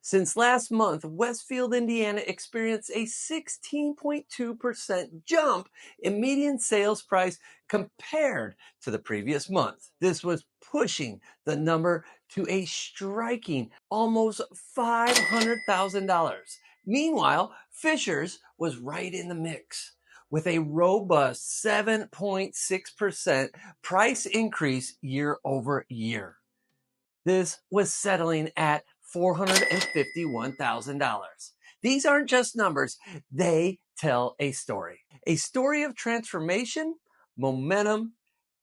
Since last month, Westfield, Indiana experienced a 16.2% jump in median sales price compared to the previous month. This was pushing the number to a striking almost $500,000. Meanwhile, Fishers was right in the mix with a robust 7.6% price increase year over year. This was settling at $451,000. These aren't just numbers, they tell a story of transformation, momentum,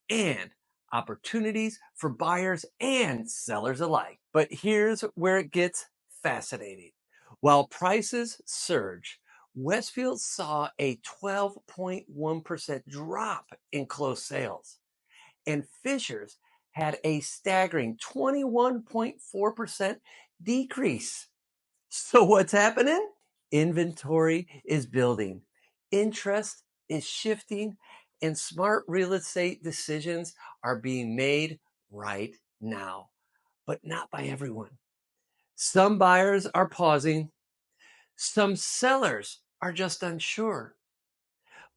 and opportunities for buyers and sellers alike. But here's where it gets fascinating. While prices surge, Westfield saw a 12.1% drop in closed sales, and Fishers had a staggering 21.4% decrease. So what's happening? Inventory is building, interest is shifting, and smart real estate decisions are being made right now, but not by everyone. Some buyers are pausing, some sellers are just unsure,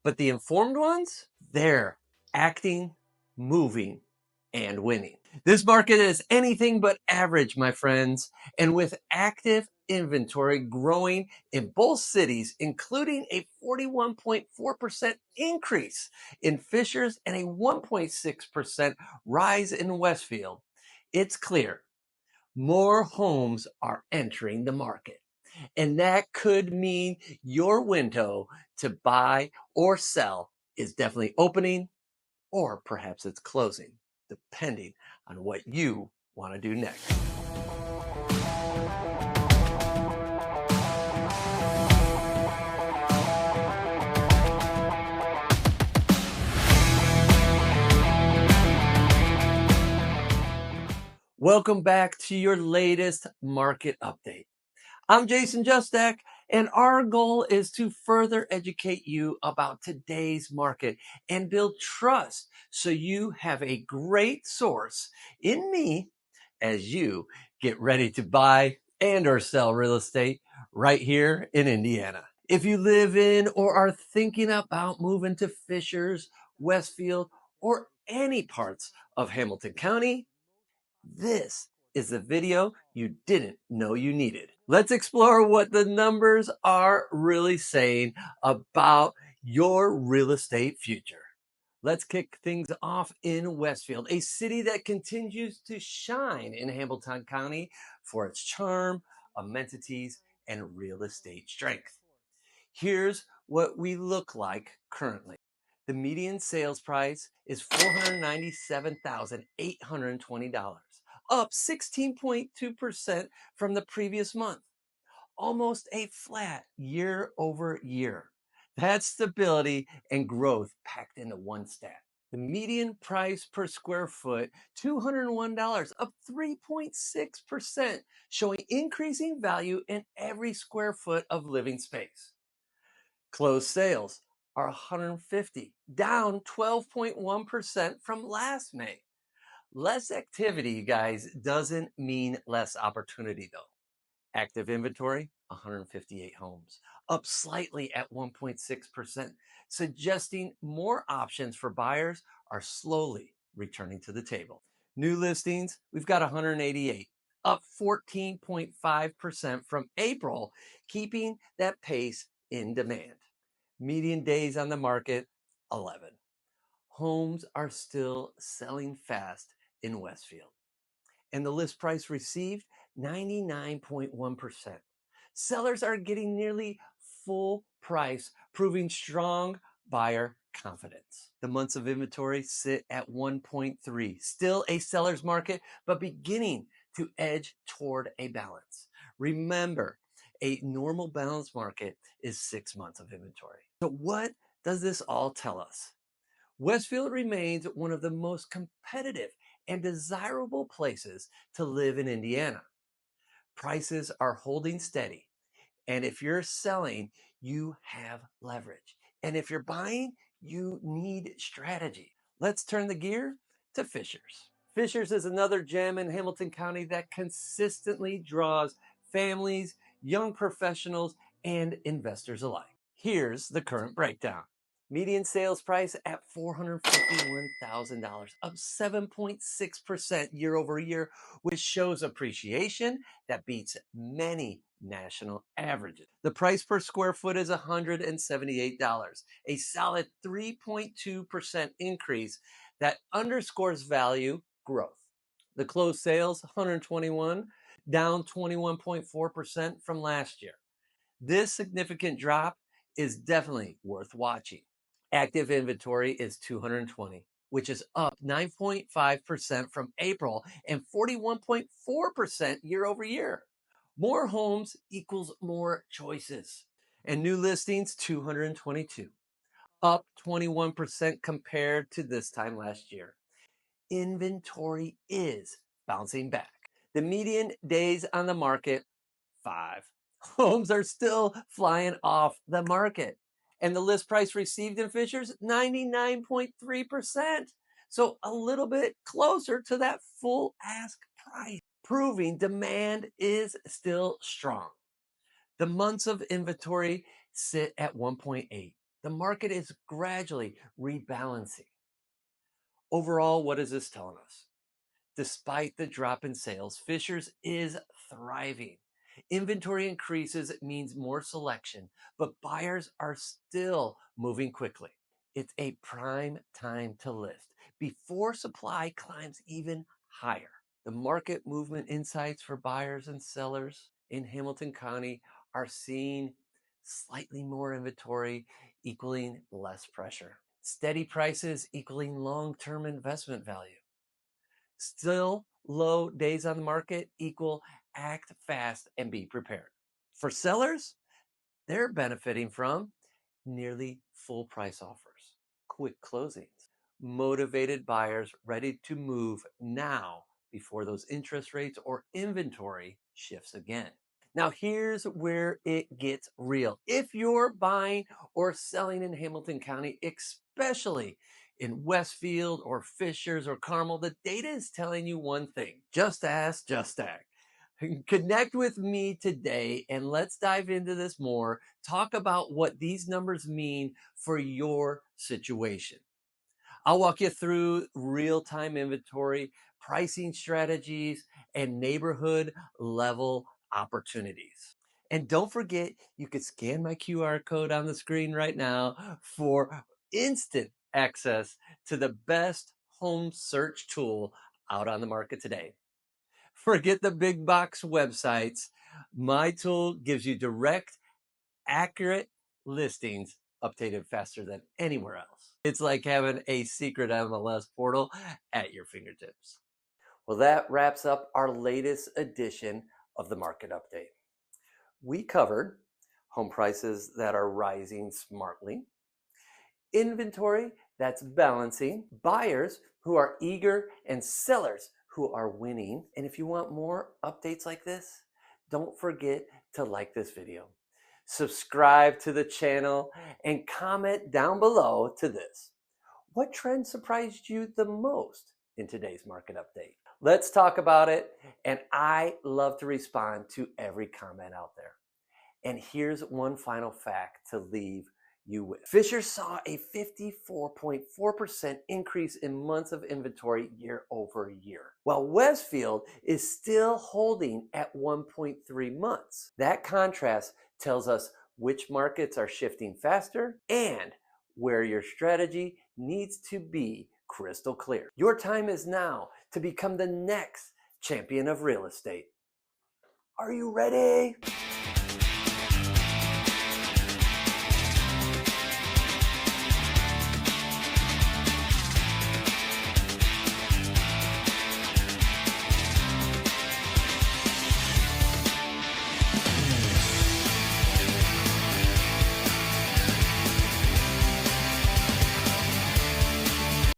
but the informed ones, they're acting, moving, and winning. This market is anything but average, my friends. And with active inventory growing in both cities, including a 41.4% increase in Fishers and a 1.6% rise in Westfield, it's clear more homes are entering the market. And that could mean your window to buy or sell is definitely opening, or perhaps it's closing, depending on what you want to do next. Welcome back to your latest market update. I'm Jason Justak, and our goal is to further educate you about today's market and build trust so you have a great source in me as you get ready to buy and or sell real estate right here in Indiana. If you live in or are thinking about moving to Fishers, Westfield, or any parts of Hamilton County, this is the video you didn't know you needed. Let's explore what the numbers are really saying about your real estate future. Let's kick things off in Westfield, a city that continues to shine in Hamilton County for its charm, amenities, and real estate strength. Here's what we look like currently. The median sales price is $497,820, up 16.2% from the previous month, almost a flat year over year. That's stability and growth packed into one stat. The median price per square foot, $201, up 3.6%, showing increasing value in every square foot of living space. Closed sales are 150, down 12.1% from last May. Less activity, you guys, doesn't mean less opportunity though. Active inventory, 158 homes, up slightly at 1.6%, suggesting more options for buyers are slowly returning to the table. New listings, we've got 188, up 14.5% from April, keeping that pace in demand. Median days on the market, 11. Homes are still selling fast in Westfield. And the list price received, 99.1%. Sellers are getting nearly full price, proving strong buyer confidence. The months of inventory sit at 1.3, still a seller's market, but beginning to edge toward a balance. Remember, a normal balanced market is 6 months of inventory. So what does this all tell us? Westfield remains one of the most competitive and desirable places to live in Indiana. Prices are holding steady. And if you're selling, you have leverage. And if you're buying, you need strategy. Let's turn the gear to Fishers. Fishers is another gem in Hamilton County that consistently draws families, young professionals, and investors alike. Here's the current breakdown. Median sales price at $451,000, up 7.6% year over year, which shows appreciation that beats many national averages. The price per square foot is $178, a solid 3.2% increase that underscores value growth. The closed sales, 121, down 21.4% from last year. This significant drop is definitely worth watching. Active inventory is 220, which is up 9.5% from April and 41.4% year over year. More homes equals more choices. And new listings, 222, up 21% compared to this time last year. Inventory is bouncing back. The median days on the market, 5. Homes are still flying off the market. And the list price received in Fishers, 99.3%. So a little bit closer to that full ask price, proving demand is still strong. The months of inventory sit at 1.8. The market is gradually rebalancing. Overall, what is this telling us? Despite the drop in sales, Fishers is thriving. Inventory increases means more selection, but buyers are still moving quickly. It's a prime time to list before supply climbs even higher. The market movement insights for buyers and sellers in Hamilton County are seeing slightly more inventory equaling less pressure. Steady prices equaling long-term investment value. Still low days on the market equal act fast and be prepared. For sellers, they're benefiting from nearly full price offers, quick closings, motivated buyers ready to move now before those interest rates or inventory shifts again. Now, here's where it gets real. If you're buying or selling in Hamilton County, especially in Westfield or Fishers or Carmel, the data is telling you one thing. Just ask Justak. Connect with me today and let's dive into this more. Talk about what these numbers mean for your situation. I'll walk you through real-time inventory, pricing strategies, and neighborhood level opportunities. And don't forget, you can scan my QR code on the screen right now for instant access to the best home search tool out on the market today. Forget the big box websites. My tool gives you direct, accurate listings updated faster than anywhere else. It's like having a secret MLS portal at your fingertips. Well, that wraps up our latest edition of the Market Update. We covered home prices that are rising smartly, inventory that's balancing, buyers who are eager, and sellers who are winning. And if you want more updates like this, don't forget to like this video, subscribe to the channel, and comment down below to this. What trend surprised you the most in today's market update? Let's talk about it, and I love to respond to every comment out there. And here's one final fact to leave you with. Fishers saw a 54.4% increase in months of inventory year over year, while Westfield is still holding at 1.3 months. That contrast tells us which markets are shifting faster and where your strategy needs to be crystal clear. Your time is now to become the next champion of real estate. Are you ready?